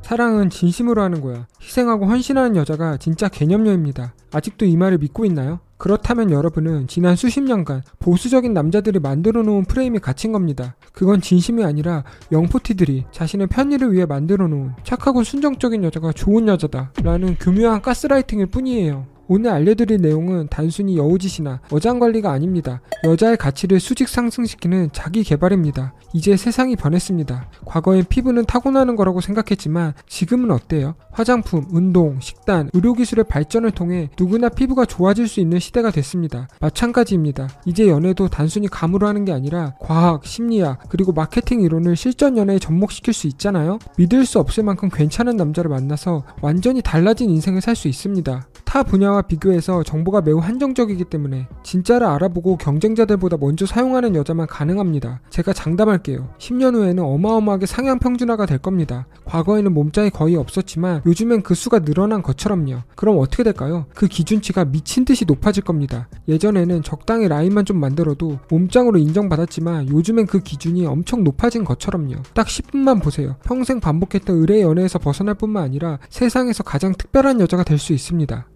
사랑은 진심으로 하는 거야. 희생하고 헌신하는 여자가 진짜 개념녀입니다. 아직도 이 말을 믿고 있나요? 그렇다면 여러분은 지난 수십 년간 보수적인 남자들이 만들어 놓은 프레임에 갇힌 겁니다. 그건 진심이 아니라 영포티들이 자신의 편의를 위해 만들어 놓은 착하고 순정적인 여자가 좋은 여자다 라는 교묘한 가스라이팅일 뿐이에요. 오늘 알려드릴 내용은 단순히 여우짓이나 어장관리가 아닙니다. 여자의 가치를 수직 상승시키는 자기 개발입니다. 이제 세상이 변했습니다. 과거엔 피부는 타고나는 거라고 생각했지만 지금은 어때요? 화장품, 운동, 식단, 의료기술의 발전을 통해 누구나 피부가 좋아질 수 있는 시대가 됐습니다. 마찬가지입니다. 이제 연애도 단순히 감으로 하는 게 아니라 과학, 심리학, 그리고 마케팅 이론을 실전 연애에 접목시킬 수 있잖아요? 믿을 수 없을 만큼 괜찮은 남자를 만나서 완전히 달라진 인생을 살 수 있습니다. 타 분야와 비교해서 정보가 매우 한정적이기 때문에 진짜를 알아보고 경쟁자들보다 먼저 사용하는 여자만 가능합니다. 제가 장담할게요. 10년 후에는 어마어마하게 상향 평준화가 될 겁니다. 과거에는 몸짱이 거의 없었지만 요즘엔 그 수가 늘어난 것처럼요. 그럼 어떻게 될까요? 그 기준치가 미친 듯이 높아질 겁니다. 예전에는 적당히 라인만 좀 만들어도 몸짱으로 인정받았지만 요즘엔 그 기준이 엄청 높아진 것처럼요. 딱 10분만 보세요. 평생 반복했던 의뢰 연애에서 벗어날 뿐만 아니라 세상에서 가장 특별한 여자가 될 수 있습니다.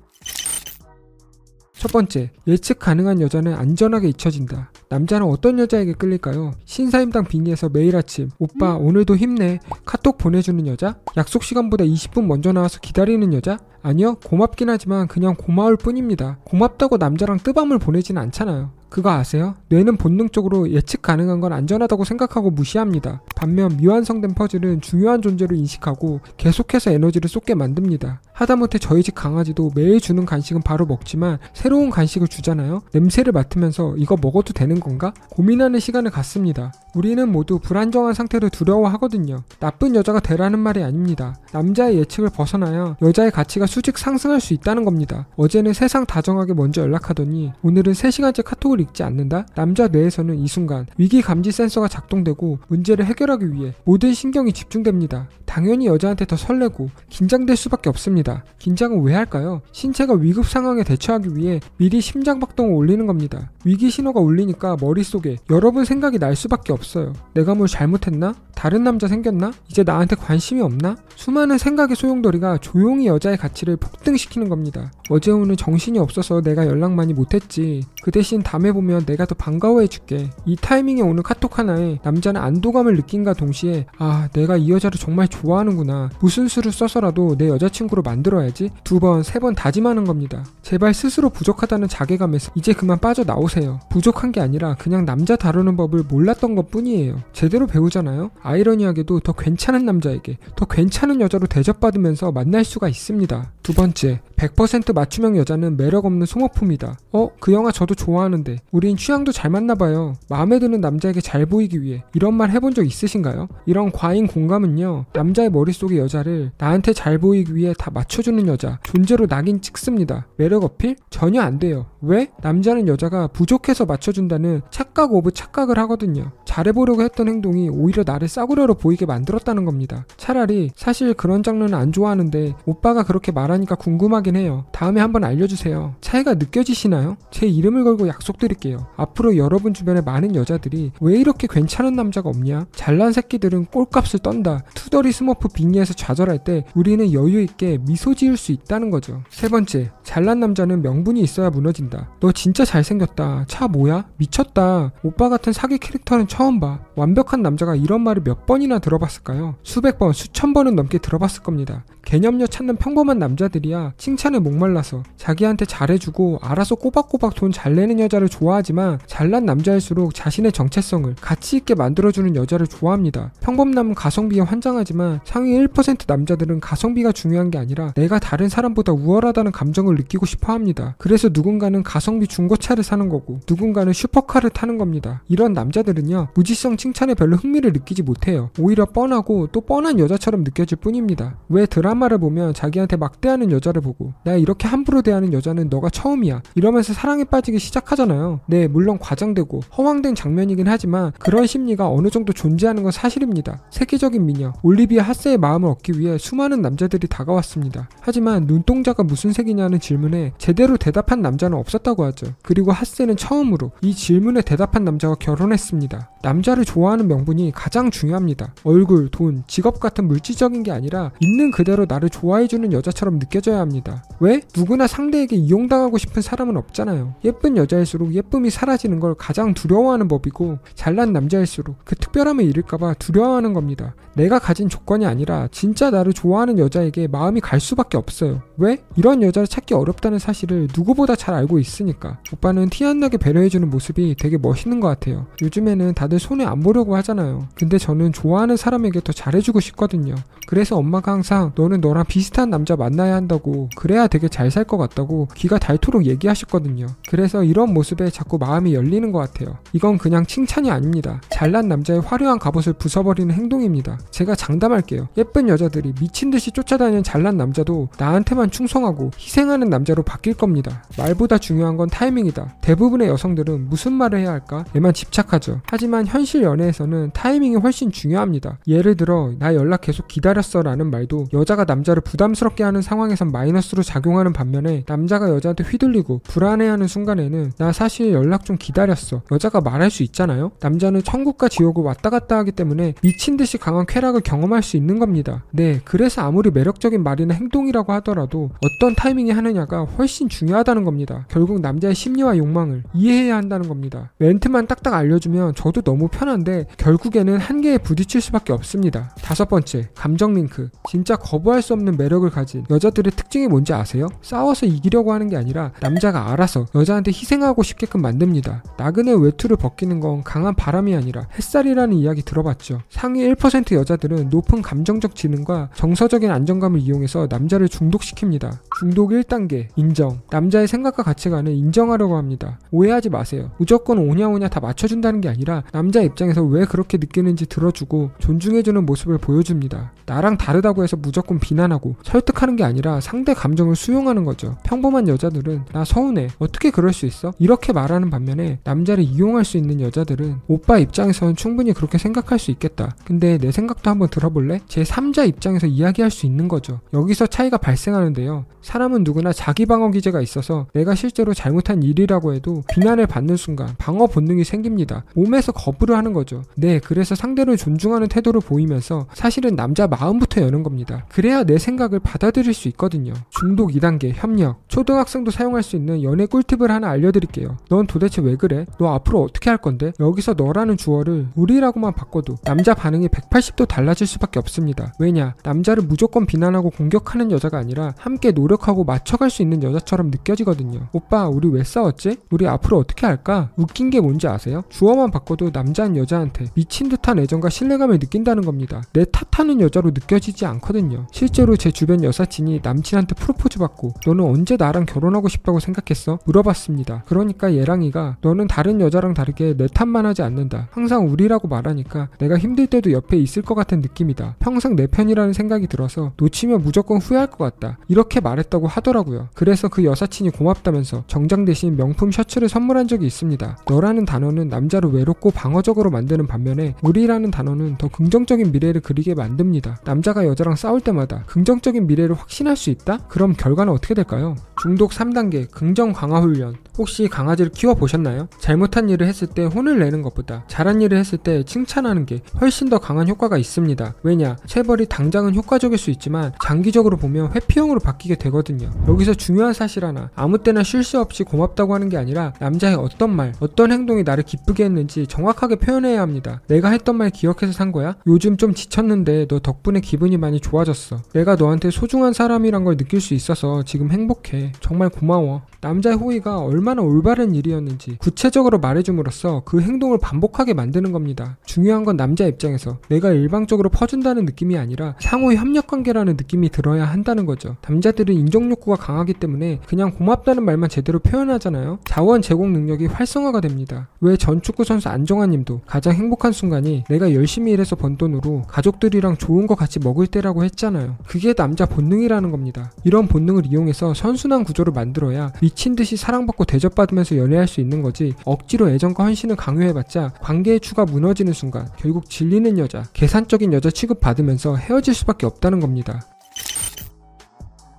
첫 번째, 예측 가능한 여자는 안전하게 잊혀진다. 남자는 어떤 여자에게 끌릴까요? 신사임당 빙의에서 매일 아침 오빠 오늘도 힘내 카톡 보내주는 여자? 약속 시간보다 20분 먼저 나와서 기다리는 여자? 아니요, 고맙긴 하지만 그냥 고마울 뿐입니다. 고맙다고 남자랑 뜨밤을 보내지는 않잖아요. 그거 아세요? 뇌는 본능적으로 예측 가능한 건 안전하다고 생각하고 무시합니다. 반면 미완성된 퍼즐은 중요한 존재로 인식하고 계속해서 에너지를 쏟게 만듭니다. 하다못해 저희 집 강아지도 매일 주는 간식은 바로 먹지만 새로운 간식을 주잖아요? 냄새를 맡으면서 이거 먹어도 되는 건가? 고민하는 시간을 갖습니다. 우리는 모두 불안정한 상태를 두려워하거든요. 나쁜 여자가 되라는 말이 아닙니다. 남자의 예측을 벗어나야 여자의 가치가 수직 상승할 수 있다는 겁니다. 어제는 세상 다정하게 먼저 연락하더니 오늘은 3시간째 카톡을 읽지 않는다? 남자 뇌에서는 이 순간 위기 감지 센서가 작동되고 문제를 해결하기 위해 모든 신경이 집중됩니다. 당연히 여자한테 더 설레고 긴장될 수밖에 없습니다. 긴장은 왜 할까요? 신체가 위급 상황에 대처하기 위해 미리 심장박동을 올리는 겁니다. 위기 신호가 울리니까 머릿속에 여러분 생각이 날 수밖에 없어요. 내가 뭘 잘못했나? 다른 남자 생겼나? 이제 나한테 관심이 없나? 수많은 생각의 소용돌이가 조용히 여자의 가치를 폭등시키는 겁니다. 어제 오늘 정신이 없어서 내가 연락 많이 못했지. 그 대신 다음에 보면 내가 더 반가워해줄게. 이 타이밍에 오는 카톡 하나에 남자는 안도감을 느낀과 동시에 아, 내가 이 여자를 정말 좋아하는구나. 무슨 수를 써서라도 내 여자친구로 만들어야지. 2번, 3번 다짐하는 겁니다. 제발 스스로 부족하다는 자괴감에서 이제 그만 빠져나오세요. 부족한 게 아니라 그냥 남자 다루는 법을 몰랐던 것 뿐이에요. 제대로 배우잖아요. 아이러니하게도 더 괜찮은 남자에게 더 괜찮은 여자로 대접받으면서 만날 수가 있습니다. 두 번째, 100% 맞춤형 여자는 매력 없는 소모품이다. 그 영화 저도 좋아하는데 우린 취향도 잘 맞나봐요. 마음에 드는 남자에게 잘 보이기 위해 이런 말 해본 적 있으신가요? 이런 과잉 공감은요, 남자의 머릿속의 여자를 나한테 잘 보이기 위해 다 맞춰주는 여자, 존재로 낙인 찍습니다. 매력 어필? 전혀 안 돼요. 왜? 남자는 여자가 부족해서 맞춰준다는 착각 오브 착각을 하거든요. 잘해보려고 했던 행동이 오히려 나를 싸구려로 보이게 만들었다는 겁니다. 차라리 사실 그런 장르는 안 좋아하는데 오빠가 그렇게 말하니까 궁금하긴 해요. 다음에 한번 알려주세요. 차이가 느껴지시나요? 제 이름을 걸고 약속드릴게요. 앞으로 여러분 주변에 많은 여자들이 왜 이렇게 괜찮은 남자가 없냐? 잘난 새끼들은 꼴값을 떤다. 투덜이 스머프 빙의에서 좌절할 때 우리는 여유있게 미소 지을 수 있다는 거죠. 세 번째, 잘난 남자는 명분이 있어야 무너진다. 너 진짜 잘생겼다. 차 뭐야? 미쳤다. 오빠 같은 사기 캐릭터는 처음 봐. 완벽한 남자가 이런 말을 몇 번이나 들어봤을까요? 수백 번, 수천 번은 넘게 들어봤을 겁니다. 개념녀 찾는 평범한 남자들이야 칭찬에 목말라서 자기한테 잘해주고 알아서 꼬박꼬박 돈 잘 내는 여자를 좋아하지만 잘난 남자일수록 자신의 정체성을 가치있게 만들어주는 여자를 좋아합니다. 평범남은 가성비에 환장하지만 상위 1% 남자들은 가성비가 중요한 게 아니라 내가 다른 사람보다 우월하다는 감정을 느끼고 싶어합니다. 그래서 누군가는 가성비 중고차를 사는 거고 누군가는 슈퍼카를 타는 겁니다. 이런 남자들은요, 무지성 칭찬에 별로 흥미를 느끼지 못해요. 오히려 뻔하고 또 뻔한 여자처럼 느껴질 뿐입니다. 왜 드라마를 보면 자기한테 막대하는 여자를 보고 나 이렇게 함부로 대하는 여자는 너가 처음이야 이러면서 사랑에 빠지기 시작하잖아요. 네, 물론 과장되고 허황된 장면이긴 하지만 그런 심리가 어느 정도 존재하는 건 사실입니다. 세계적인 미녀 올리비아 하세의 마음을 얻기 위해 수많은 남자들이 다가왔습니다. 하지만 눈동자가 무슨 색이냐는 질문에 제대로 대답한 남자는 없었다고 하죠. 그리고 하세는 처음으로 이 질문에 대답한 남자와 결혼했습니다. 남자를 좋아하는 명분이 가장 중요합니다. 얼굴, 돈, 직업 같은 물질적인 게 아니라 있는 그대로 나를 좋아해주는 여자처럼 느껴져야 합니다. 왜? 누구나 상대에게 이용당하고 싶은 사람은 없잖아요. 예쁜 여자일수록 예쁨이 사라지는 걸 가장 두려워하는 법이고, 잘난 남자일수록 그 특별함을 잃을까봐 두려워하는 겁니다. 내가 가진 조건이 아니라 진짜 나를 좋아하는 여자에게 마음이 갈 수밖에 없어요. 왜? 이런 여자를 찾기 어렵다는 사실을 누구보다 잘 알고 있으니까. 오빠는 티 안 나게 배려해주는 모습이 되게 멋있는 것 같아요. 요즘에는 다들 손해 안 보려고 하잖아요. 근데 저는 좋아하는 사람에게 더 잘해주고 싶거든요. 그래서 엄마가 항상 너는 너랑 비슷한 남자 만나야 한다고, 그래야 되게 잘 살 것 같다고 귀가 닳도록 얘기하셨거든요. 그래서 이런 모습에 자꾸 마음이 열리는 것 같아요. 이건 그냥 칭찬이 아닙니다. 잘난 남자의 화려한 갑옷을 부숴버리는 행동입니다. 제가 장담할게요. 예쁜 여자들이 미친듯이 쫓아다니는 잘난 남자도 나한테만 충성하고 희생하는 남자로 바뀔 겁니다. 말보다 중요한 건 타이밍이다. 대부분의 여성들은 무슨 말을 해야 할까? 에만 집착하죠. 하지만 현실 연애에서는 타이밍이 훨씬 중요합니다. 예를 들어 나 연락 계속 기다렸어 라는 말도 여자가 남자를 부담스럽게 하는 상황에선 마이너스로 작용하는 반면에, 남자가 여자한테 휘둘리고 불안해하는 순간에는 나 사실 연락 좀 기다렸어, 여자가 말할 수 있잖아요. 남자는 천국과 지옥을 왔다 갔다 하기 때문에 미친듯이 강한 쾌락을 경험할 수 있는 겁니다. 네, 그래서 아무리 매력적인 말이나 행동이라고 하더라도 어떤 타이밍에 하느냐가 훨씬 중요하다는 겁니다. 결국 남자의 심리와 욕망을 이해해야 한다는 겁니다. 멘트만 딱딱 알려주면 저도 너무 편한데 결국에는 한계에 부딪힐 수밖에 없습니다. 5번째, 감정 링크. 진짜 거부할 수 없는 매력을 가진 여자들의 특징이 뭔지 아세요? 싸워서 이기려고 하는 게 아니라 남자가 알아서 여자한테 희생하고 싶게끔 만듭니다. 나그네 외투를 벗기는 건 강한 바람이 아니라 햇살이라는 이야기 들어봤죠. 상위 1% 여자들은 높은 감정적 지능과 정서적인 안정감을 이용해서 남자를 중독시킵니다. 중독 1단계, 인정. 남자의 생각과 가치관을 인정하려고 합니다. 오해하지 마세요. 무조건 오냐오냐 다 맞춰준다는 게 아니라 남자 입장에서 왜 그렇게 느끼는지 들어주고 존중해주는 모습을 보여줍니다. 나랑 다르다고 해서 무조건 비난하고 설득하는 게 아니라 상대 감정을 수용하는 거죠. 평범한 여자들은 나 서운해, 어떻게 그럴 수 있어? 이렇게 말하는 반면에 남자를 이용할 수 있는 여자들은 오빠 입장에서는 충분히 그렇게 생각할 수 있겠다, 근데 내 생각도 한번 들어볼래? 제 3자 입장에서 이야기할 수 있는 거죠. 여기서 차이가 발생하는데요. 사람은 누구나 자기 방어 기제가 있어서 내가 실제로 잘못한 일이라고 해도 비난을 받는 순간 방어 본능이 생깁니다. 몸에서 거부를 하는 거죠. 네, 그래서 상대를 존중하는 태도를 보이면서 사실은 남자 마음부터 여는 겁니다. 그래야 내 생각을 받아들일 수 있거든요. 중독 2단계, 협력. 초등학생도 사용할 수 있는 연애 꿀팁을 하나 알려드릴게요. 넌 도대체 왜 그래? 너 앞으로 어떻게 할 건데? 여기서 너라는 주어를 우리라고만 바꿔도 남자 반응이 180도 달라질 수밖에 없습니다. 왜냐? 남자를 무조건 비난하고 공격하는 여자가 아니라 함께 노력하고 맞춰갈 수 있는 여자처럼 느껴지거든요. 오빠, 우리 왜 싸웠지? 우리 앞으로 어떻게 할까? 웃긴 게 뭔지 아세요? 주어만 바꿔도 남자는 여자한테 미친 듯한 애정과 신뢰감을 느낀다는 겁니다. 내 탓하는 여자로 느껴지지 않거든요. 실제로 제 주변 여사친이 남친한테 프로포즈 받고 너는 언제 나랑 결혼하고 싶다고 생각했어? 물어봤습니다. 그러니까 얘랑이가 너는 다른 여자랑 다르게 내 탓만 하지 않는다, 항상 우리라고 말하니까 내가 힘들 때도 옆에 있을 것 같은 느낌이다, 평생 내 편이라는 생각이 들어서 놓치면 무조건 후회할 것 같다, 이렇게 말했다고 하더라고요. 그래서 그 여사친이 고맙다면서 정장 대신 명품 셔츠를 선물한 적이 있습니다. 너라는 단어는 남자를 외롭고 방어적으로 만드는 반면에 우리라는 단어는 더 긍정적인 미래를 그리게 만듭니다. 남자가 여자랑 싸울 때마다 긍정적인 미래를 확신할 수 있다? 그럼 결과는 어떻게 될까요? 중독 3단계, 긍정 강화 훈련. 혹시 강아지를 키워보셨나요? 잘못한 일을 했을 때 혼을 내는 것보다 잘한 일을 했을 때 칭찬하는 게 훨씬 더 강한 효과가 있습니다. 왜냐? 체벌이 당장은 효과적일 수 있지만 장기적으로 보면 회피형으로 바뀌게 되거든요. 여기서 중요한 사실 하나, 아무 때나 쉴 새 없이 고맙다고 하는 게 아니라 남자의 어떤 말, 어떤 행동이 나를 기쁘게 했는지 정확하게 표현해야 합니다. 내가 했던 말 기억해서 산 거야? 요즘 좀 지쳤는데 너 덕분에 기분이 많이 좋아졌어. 내가 너한테 소중한 사람이란 걸 느낄 수 있어서 지금 행복해. 정말 고마워. 남자의 호의가 얼마나 올바른 일이었는지 구체적으로 말해줌으로써 그 행동을 반복하게 만드는 겁니다. 중요한 건 남자 입장에서 내가 일방적으로 퍼준다는 느낌이 아니라 상호 협력관계라는 느낌이 들어야 한다는 거죠. 남자들은 인정 욕구가 강하기 때문에 그냥 고맙다는 말만 제대로 표현하잖아요. 자원 제공 능력이 활성화가 됩니다. 왜 전 축구 선수 안정환 님도 가장 행복한 순간이 내가 열심히 일해서 번 돈으로 가족들이랑 좋은 거 같이 먹을 때라고 했잖아요. 그게 남자 본능이라는 겁니다. 이런 본능을 이용해서 선순환 구조를 만들어야 미친듯이 사랑받고 대접받으면서 연애할 수 있는 거지, 억지로 애정과 헌신을 강요해봤자 관계의 추가 무너지는 순간 결국 질리는 여자, 계산적인 여자 취급받으면서 헤어질 수밖에 없다는 겁니다.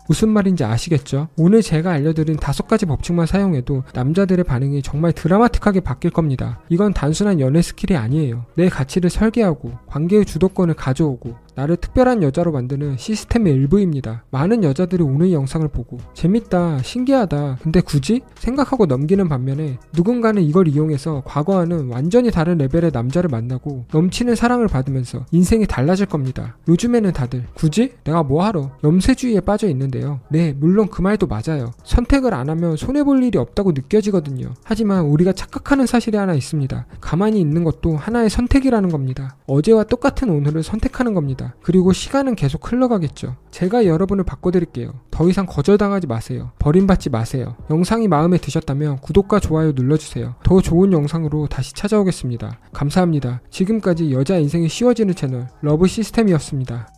무슨 말인지 아시겠죠? 오늘 제가 알려드린 5가지 법칙만 사용해도 남자들의 반응이 정말 드라마틱하게 바뀔 겁니다. 이건 단순한 연애 스킬이 아니에요. 내 가치를 설계하고 관계의 주도권을 가져오고 나를 특별한 여자로 만드는 시스템의 일부입니다. 많은 여자들이 오늘 영상을 보고 재밌다, 신기하다, 근데 굳이? 생각하고 넘기는 반면에 누군가는 이걸 이용해서 과거와는 완전히 다른 레벨의 남자를 만나고 넘치는 사랑을 받으면서 인생이 달라질 겁니다. 요즘에는 다들 굳이? 내가 뭐하러? 염세주의에 빠져 있는데요. 네, 물론 그 말도 맞아요. 선택을 안 하면 손해볼 일이 없다고 느껴지거든요. 하지만 우리가 착각하는 사실이 하나 있습니다. 가만히 있는 것도 하나의 선택이라는 겁니다. 어제와 똑같은 오늘을 선택하는 겁니다. 그리고 시간은 계속 흘러가겠죠. 제가 여러분을 바꿔드릴게요. 더 이상 거절당하지 마세요. 버림받지 마세요. 영상이 마음에 드셨다면 구독과 좋아요 눌러주세요. 더 좋은 영상으로 다시 찾아오겠습니다. 감사합니다. 지금까지 여자 인생이 쉬워지는 채널 러브 시스템이었습니다.